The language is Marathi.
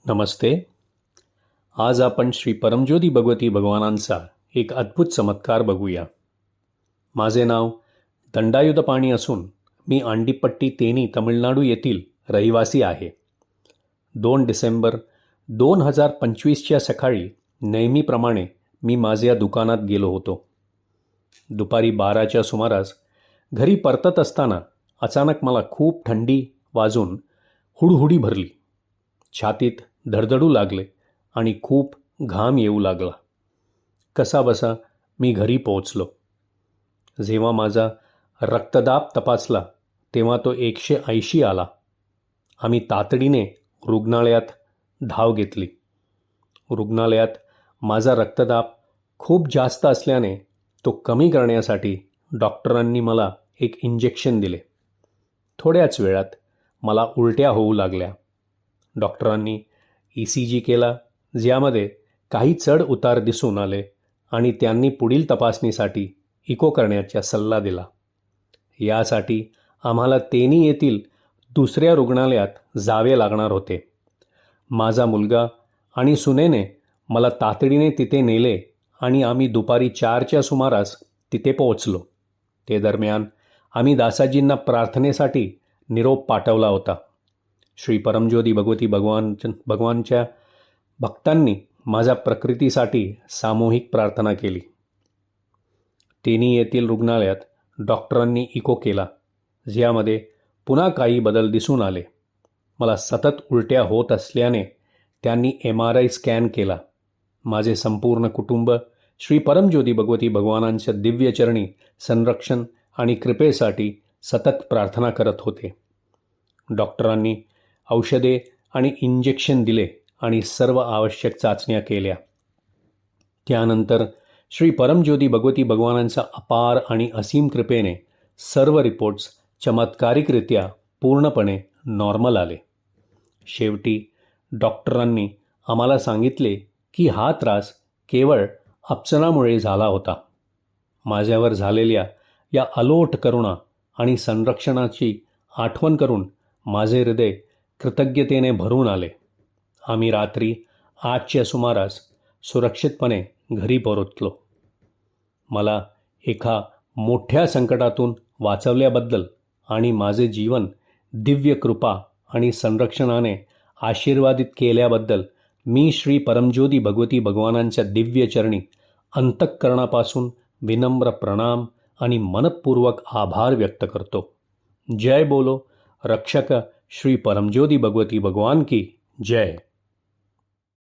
नमस्ते. आज आपण श्री परमज्योती भगवती भगवानांचा एक अद्भुत चमत्कार बघूया. माझे नाव दंडायुधपाणी असून मी आंडीपट्टी तेनी तमिळनाडू येथील रहिवासी आहे. 2 डिसेंबर 2025च्या सकाळी नेहमीप्रमाणे मी माझ्या दुकानात गेलो होतो. दुपारी 12च्या सुमारास घरी परतत असताना अचानक मला खूप थंडी वाजून हुडहुडी भरली. छातीत धडधडू लागले आणि खूप घाम येऊ लागला. कसाबसा मी घरी पोहोचलो. जेव्हा माझा रक्तदाब तपासला तेव्हा तो 180 आला. आम्ही तातडीने रुग्णालयात धाव घेतली. रुग्णालयात माझा रक्तदाब खूप जास्त असल्याने तो कमी करण्यासाठी डॉक्टरांनी मला एक इंजेक्शन दिले. थोड्याच वेळात मला उलट्या होऊ लागल्या. डॉक्टरांनी ECG केला, ज्यामध्ये काही चढ उतार दिसून आले आणि त्यांनी पुढील तपासणीसाठी इको करण्याचा सल्ला दिला. यासाठी आम्हाला तेनी येथील दुसऱ्या रुग्णालयात जावे लागणार होते. माझा मुलगा आणि सुनेने मला तातडीने तिथे नेले आणि आम्ही दुपारी 4च्या सुमारास तिथे पोहोचलो. ते दरम्यान आम्ही दासाजींना प्रार्थनेसाठी निरोप पाठवला होता. श्री परमज्योती भगवती भगवानच्या भक्तांनी माझ्या प्रकृतीसाठी सामूहिक प्रार्थना केली. तेनी येथील रुग्णालयात डॉक्टरांनी इको केला, ज्यामध्ये पुन्हा काही बदल दिसून आले. मला सतत उलट्या होत असल्याने त्यांनी MRI स्कॅन केला. माझे संपूर्ण कुटुंब श्री परमज्योती भगवती भगवानांच्या दिव्यचरणी संरक्षण आणि कृपेसाठी सतत प्रार्थना करत होते. डॉक्टरांनी औषधे आणि इंजेक्शन दिले आणि सर्व आवश्यक चाचण्या केल्या. त्यानंतर श्री परमज्योती भगवती भगवानांच्या अपार आणि असीम कृपेने सर्व रिपोर्ट्स चमत्कारिकरित्या पूर्णपणे नॉर्मल आले. शेवटी डॉक्टरांनी आम्हाला सांगितले की हा त्रास केवळ अपचनामुळे झाला होता. माझ्यावर झालेल्या या अलोट करुणा आणि संरक्षणाची आठवण करून माझे हृदय कृतज्ञतेने भरून आले. आम्ही रात्री 8च्या सुमारास सुरक्षितपणे घरी परतलो. मला एका मोठ्या संकटातून वाचवल्याबद्दल आणि माझे जीवन दिव्य कृपा आणि संरक्षणाने आशीर्वादित केल्याबद्दल मी श्री परमज्योती भगवती भगवानांच्या दिव्यचरणी अंतःकरणापासून विनम्र प्रणाम आणि मनपूर्वक आभार व्यक्त करतो. जय बोलो रक्षक श्री परमज्योती भगवती भगवान की जय.